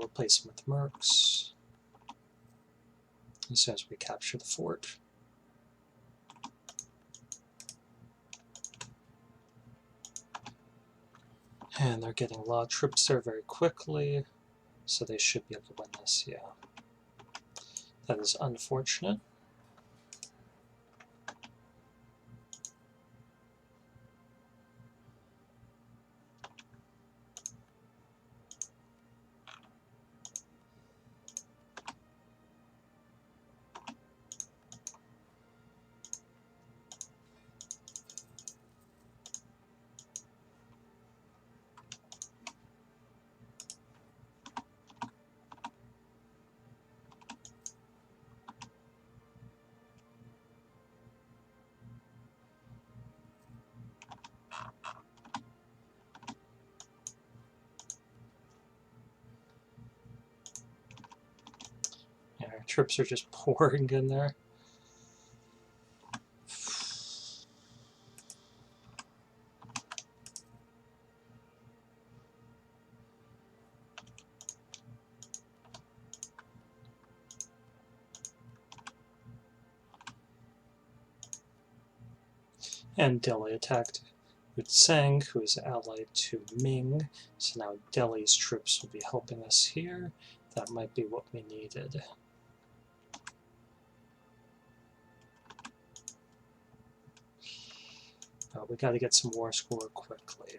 we'll replace them with mercs as soon as we capture the fort. And they're getting a lot of troops there very quickly, so they should be able to win this, yeah. That is unfortunate. Yeah, our troops are just pouring in there. And Delhi attacked Utsang, who is allied to Ming, so now Delhi's troops will be helping us here. That might be what we needed. We got to get some war score quickly.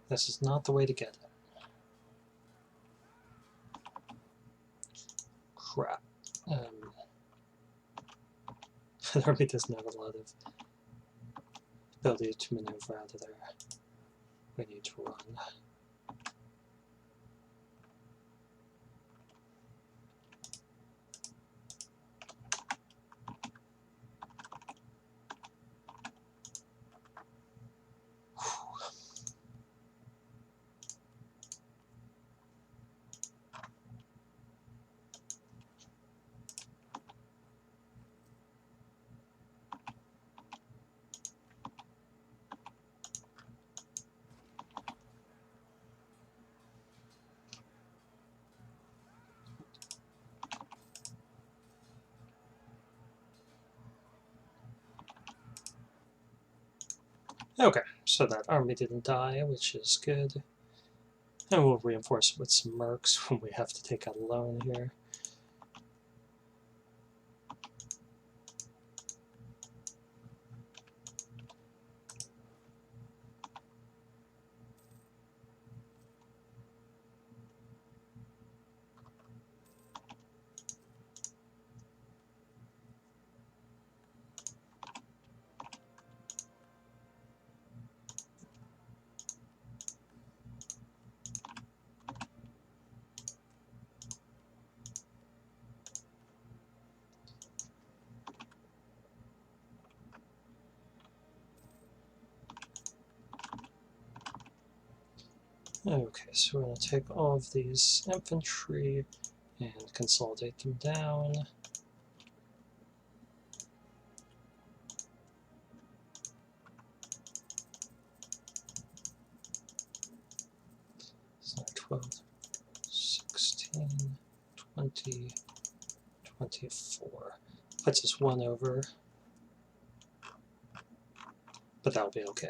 This is not the way to get it. Crap. The army doesn't have a lot of ability to maneuver out of there. We need to run. Okay, so that army didn't die, which is good. And we'll reinforce it with some mercs when we have to take out a loan here. Okay, so we're going to take all of these infantry and consolidate them down. So 12, 16, 20, 24. Puts us one over, but that'll be okay.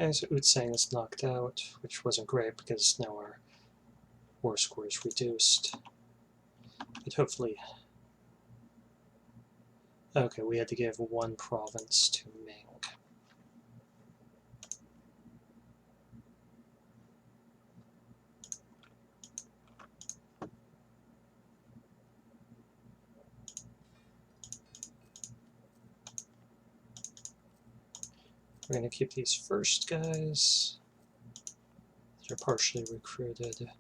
Okay, so Utsang is knocked out, which wasn't great because now our war score is reduced. But hopefully... Okay, we had to give one province to Ming. We're going to keep these first guys. They're partially recruited.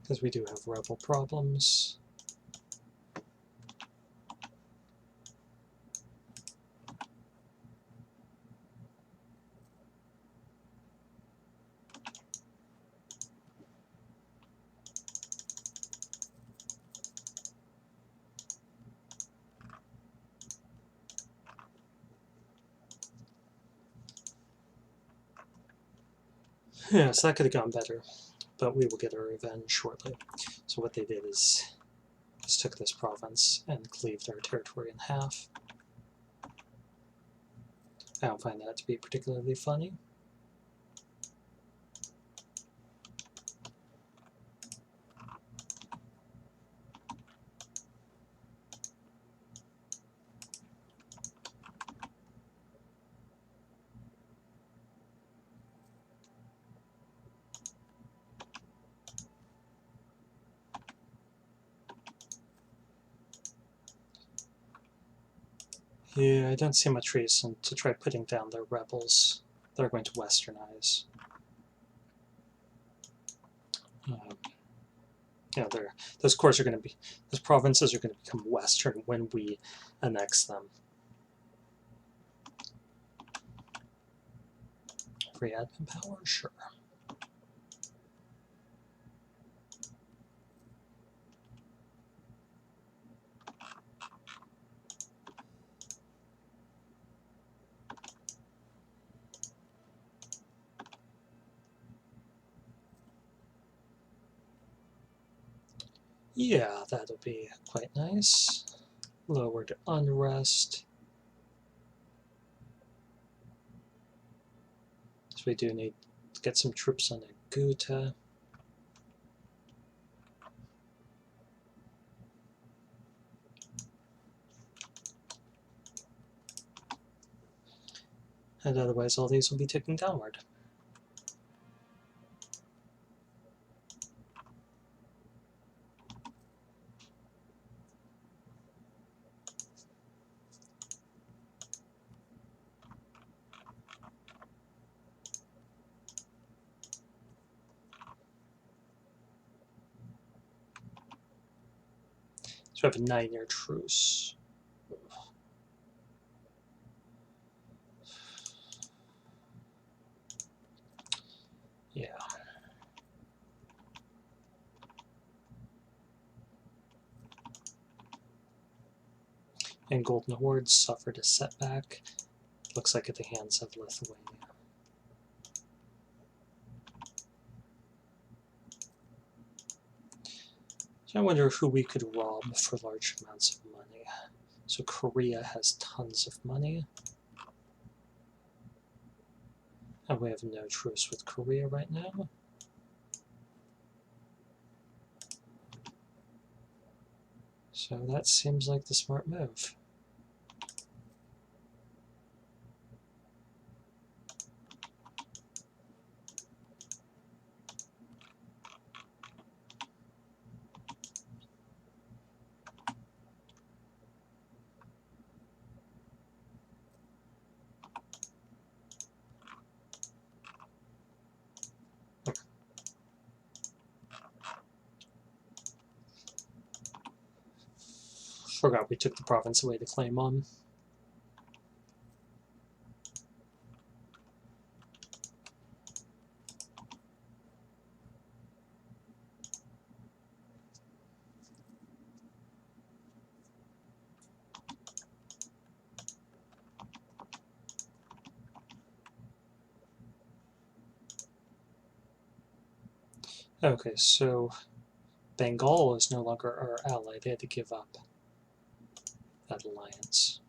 Because we do have rebel problems. Yeah, so that could have gone better, but we will get our revenge shortly. So what they did is just took this province and cleaved our territory in half. I don't find that to be particularly funny. Yeah, I don't see much reason to try putting down their rebels. They're going to westernize. Those cores are going to be, those provinces are going to become western when we annex them. Free admin power, sure. Yeah, that'll be quite nice. Lowered unrest. So we do need to get some troops on Aguta. And otherwise all these will be ticking downward. So we have a 9-year truce. Yeah. And Golden Horde suffered a setback. Looks like at the hands of Lithuania. So I wonder who we could rob for large amounts of money. So Korea has tons of money. And we have no truce with Korea right now. So that seems like the smart move. Forgot we took the province away to claim on. Okay, so Bengal is no longer our ally. They had to give up that alliance.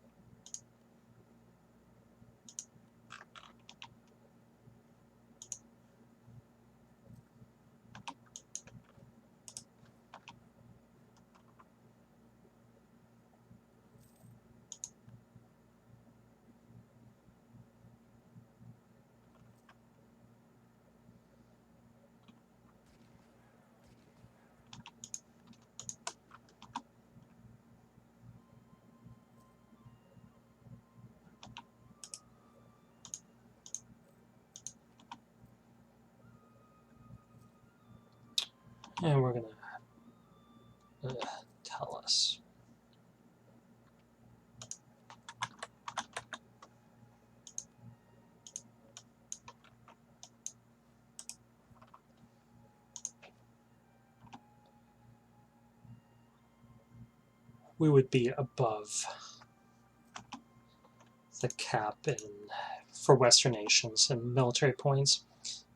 And we're going to tell us. We would be above the cap for Western nations and military points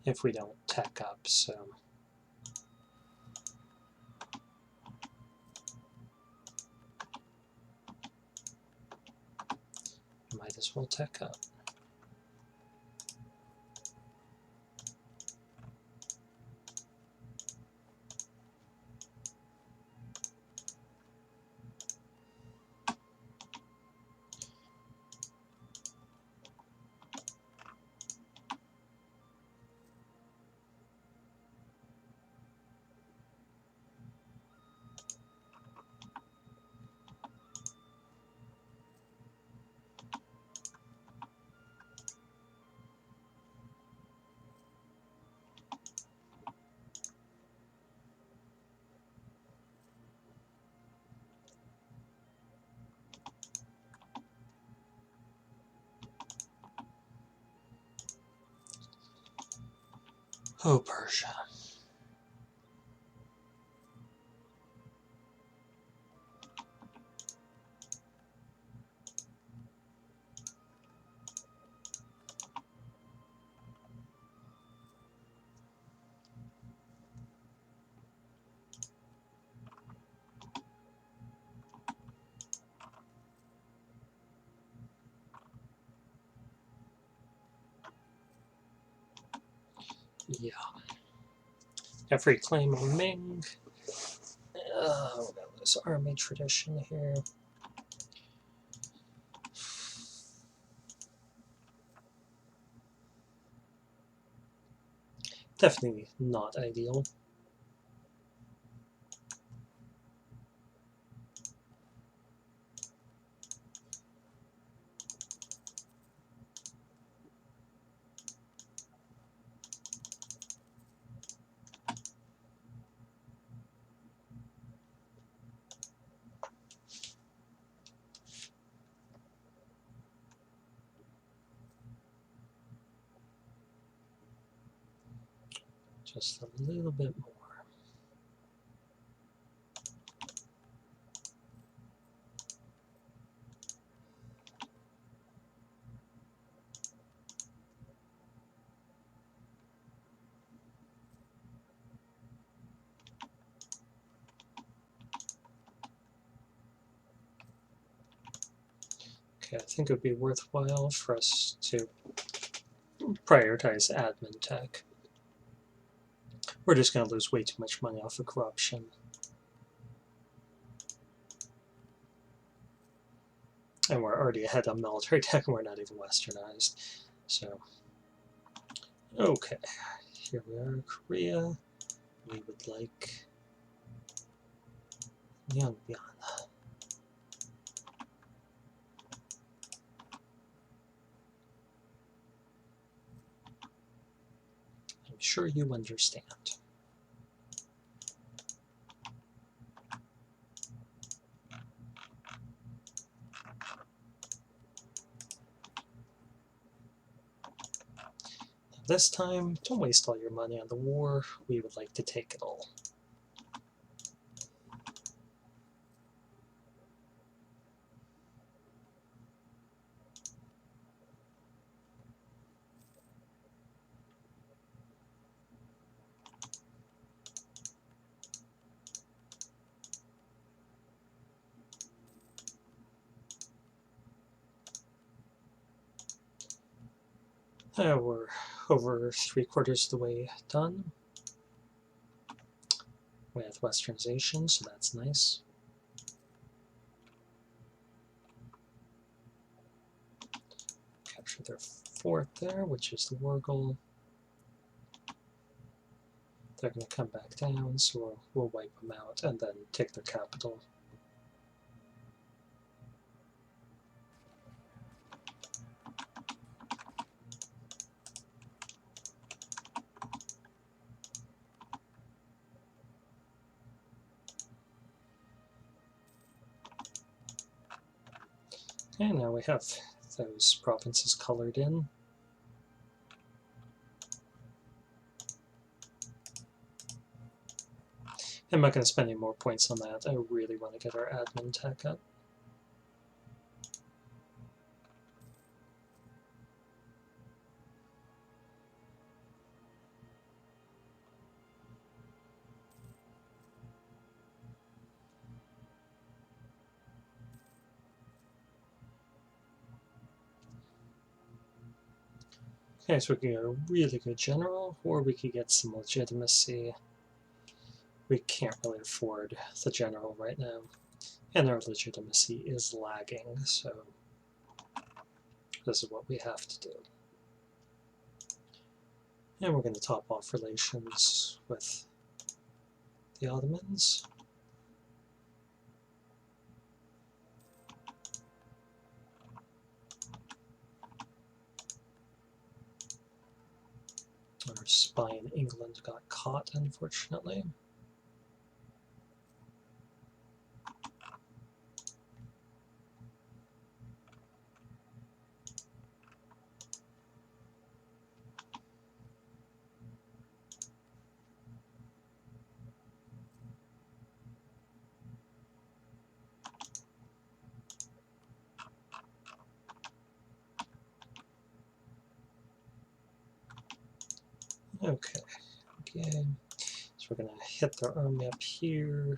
if we don't tech up, so might as well tech up. Oh, Persia. Yeah. Every claim on Ming. We're going to lose army tradition here. Definitely not ideal. Just a little bit more. Okay, I think it would be worthwhile for us to prioritize admin tech. We're just going to lose way too much money off of corruption. And we're already ahead on military tech and we're not even westernized. So, okay, here we are, Korea. We would like Yongbyon. I'm sure you understand. This time, don't waste all your money on the war. We would like to take it all. We're over 3/4 of the way done with westernization, so that's nice. Capture their fort there, which is the Wargle. They're going to come back down, so we'll wipe them out and then take their capital. Okay, now we have those provinces colored in. I'm not going to spend any more points on that. I really want to get our admin tech up. Okay, so we can get a really good general, or we could get some legitimacy. We can't really afford the general right now, and our legitimacy is lagging, so this is what we have to do. And we're going to top off relations with the Ottomans. Our spy in England got caught, unfortunately. Okay, again, so we're going to hit their army up here.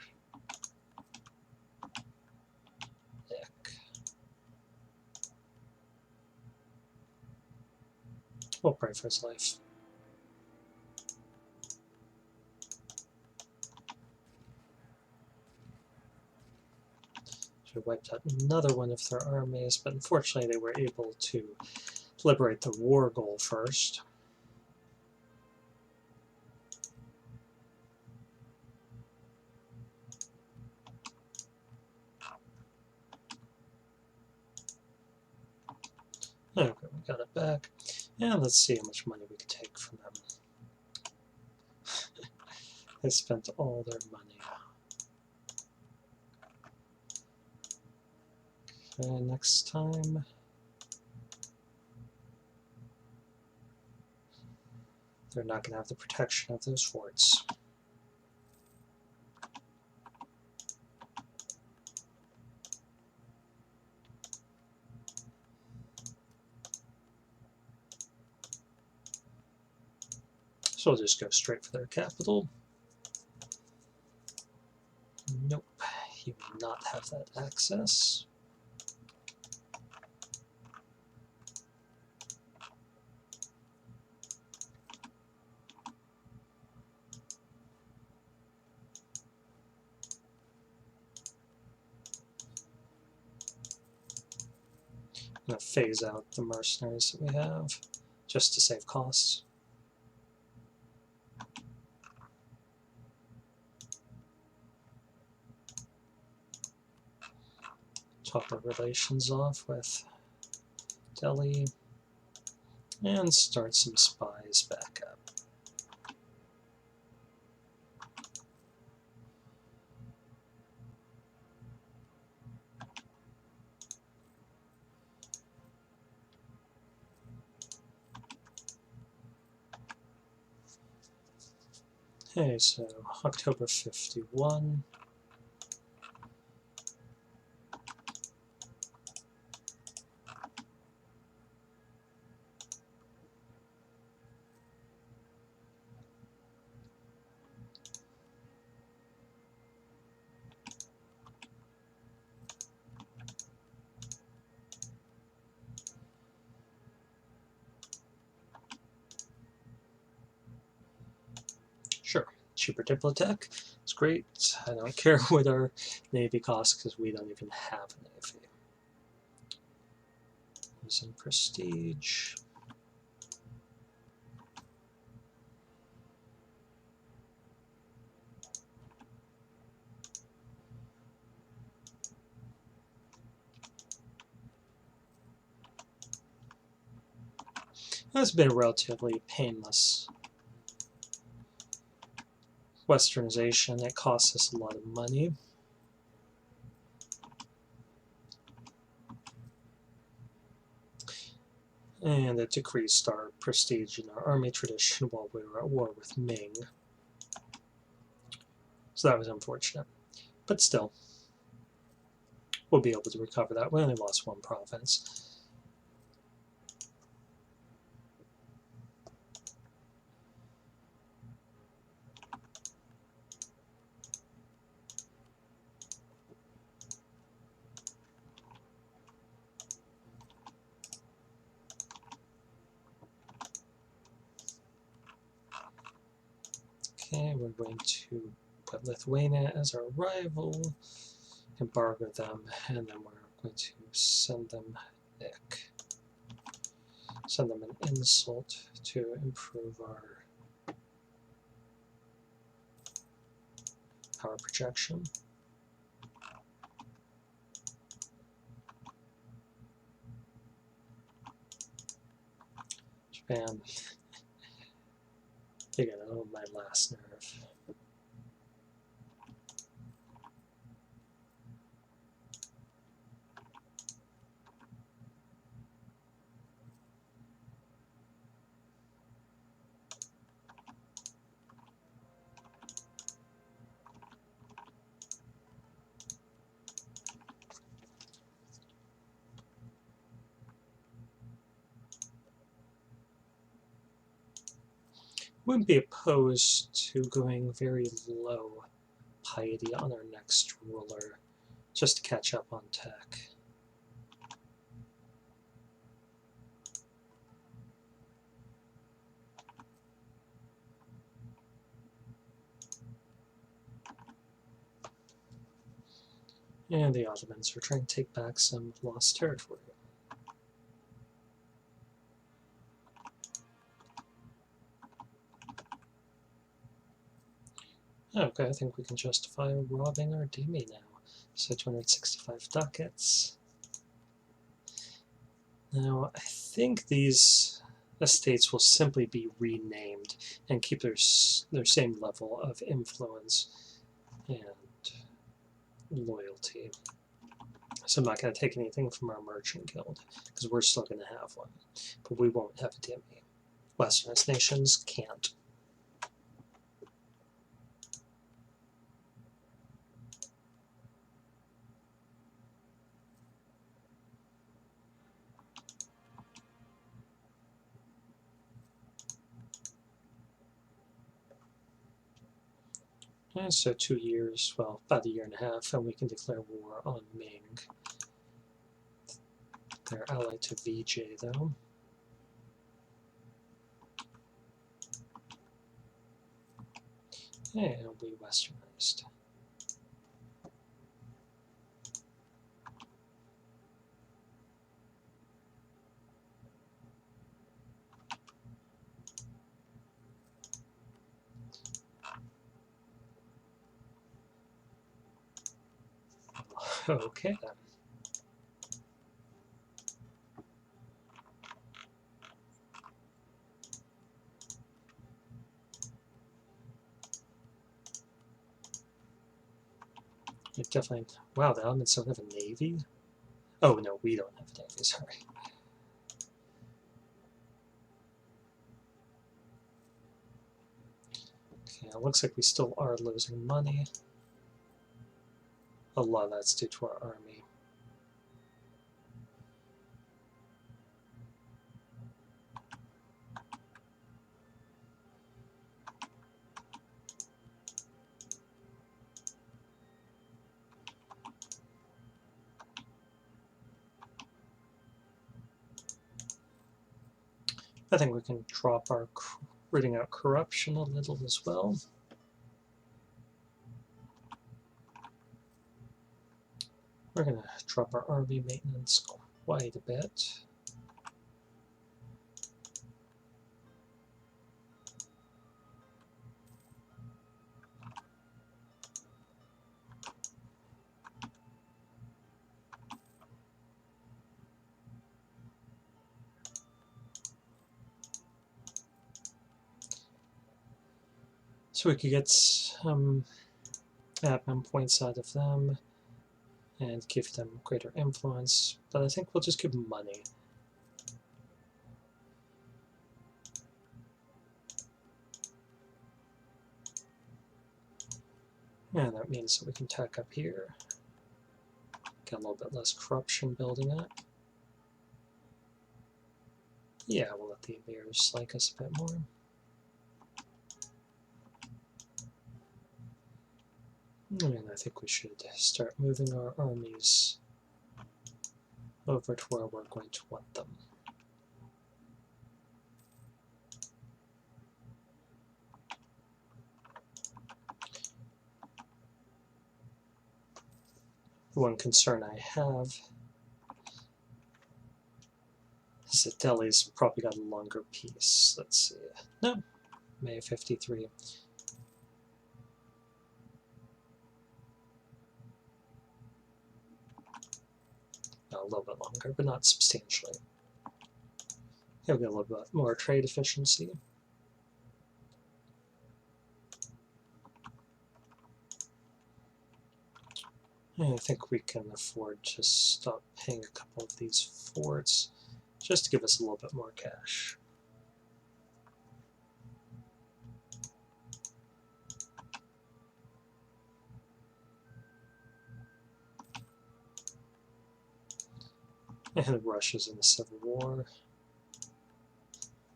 We'll pray for his life. So we wiped out another one of their armies, but unfortunately they were able to liberate the war goal first. Okay, we got it back. And let's see how much money we can take from them. They spent all their money. Okay, next time. They're not going to have the protection of those forts. So we'll just go straight for their capital. Nope, he will not have that access. I'm going to phase out the mercenaries that we have, just to save costs. Top our relations off with Delhi, and start some spies back up. Okay, so October 51. Sure, cheaper Diplotech. It's great. I don't care what our navy costs because we don't even have a navy. Using prestige. That's been a relatively painless westernization. It costs us a lot of money. And it decreased our prestige in our army tradition while we were at war with Ming. So that was unfortunate. But still, we'll be able to recover that. We only lost one province. Okay, we're going to put Lithuania as our rival, embargo them, and then we're going to send them Nick. Send them an insult to improve our power projection. Japan. You're gonna own my last nerve. Wouldn't be opposed to going very low piety on our next ruler, just to catch up on tech. And the Ottomans are trying to take back some lost territory. Okay, I think we can justify robbing our demi now. So 265 ducats. Now, I think these estates will simply be renamed and keep their same level of influence and loyalty. So I'm not going to take anything from our merchant guild, because we're still going to have one. But we won't have a demi. Westernist nations can't. And so 2 years, well, about a year and a half, and we can declare war on Ming. They're allied to VJ, though. And we westernized. Okay, then. It definitely... Wow, the Ottomans don't have a navy? Oh, no, we don't have a navy, sorry. Okay, it looks like we still are losing money. A lot of that's due to our army. I think we can drop our rooting out corruption a little as well. We're going to drop our army maintenance quite a bit. So we could get some admin points out of them and give them greater influence, but I think we'll just give them money. And that means that we can tack up here, get a little bit less corruption building up. Yeah, we'll let the bears like us a bit more. And I think we should start moving our armies over to where we're going to want them. One concern I have is that Delhi's probably got a longer piece. Let's see. No, May 53. A little bit longer, but not substantially. He'll get a little bit more trade efficiency. And I think we can afford to stop paying a couple of these forts just to give us a little bit more cash. And Russia's in the Civil War.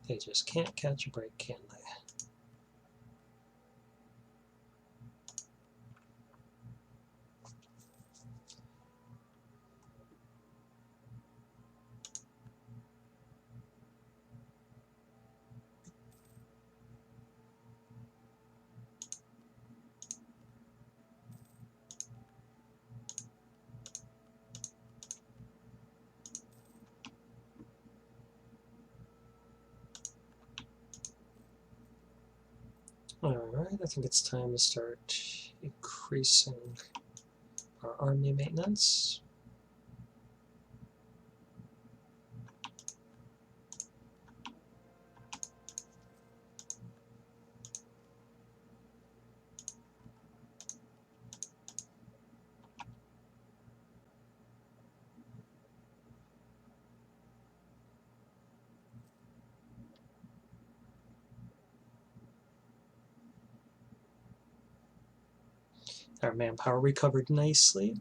They just can't catch a break, can they? Alright, I think it's time to start increasing our army maintenance. Our manpower recovered nicely.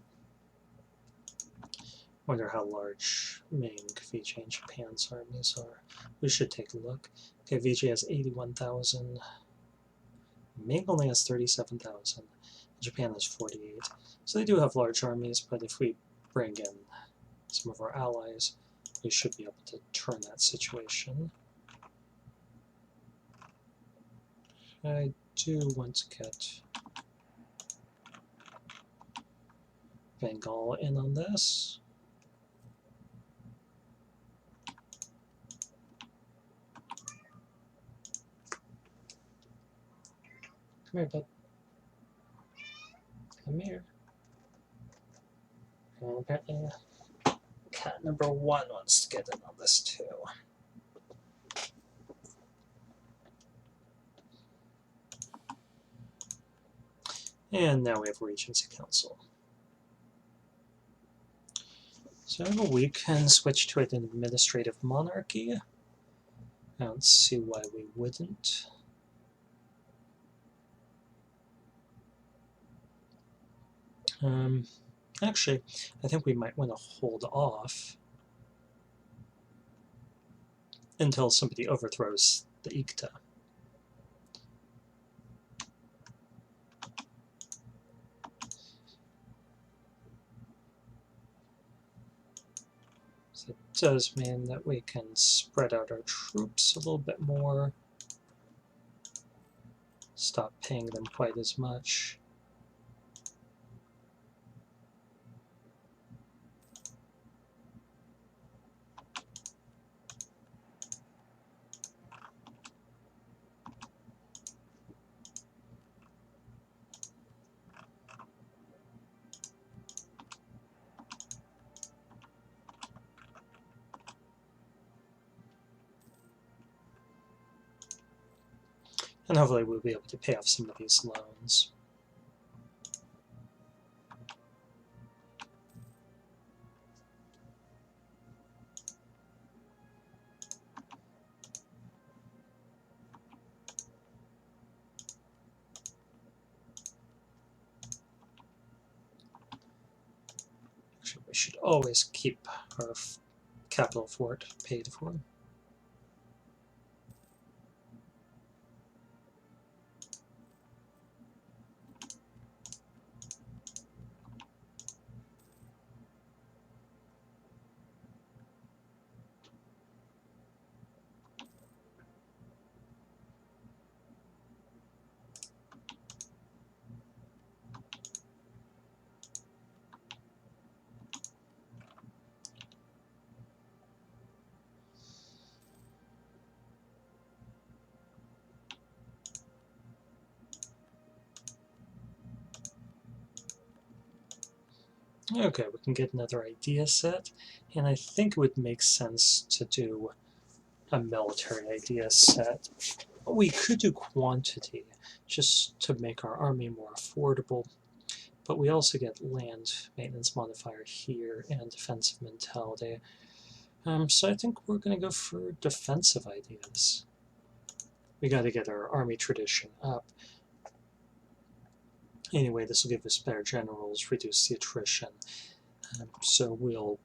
Wonder how large Ming, Vijay, and Japan's armies are. We should take a look. Okay, Vijay has 81,000. Ming only has 37,000. Japan has 48. So they do have large armies, but if we bring in some of our allies, we should be able to turn that situation. I do want to get Bengal in on this. Come here, bud. Come here. And apparently, cat number 1 wants to get in on this too. And now we have Regency Council. So we can switch to an administrative monarchy. I don't see why we wouldn't. Actually, I think we might want to hold off until somebody overthrows the Ikta. So it does mean that we can spread out our troops a little bit more, stop paying them quite as much. And hopefully we'll be able to pay off some of these loans. should always keep our capital fort paid for. Okay, we can get another idea set, and I think it would make sense to do a military idea set. We could do quantity, just to make our army more affordable, but we also get land maintenance modifier here and defensive mentality. So I think we're going to go for defensive ideas. We got to get our army tradition up. Anyway, this will give us better generals, reduce the attrition. So we'll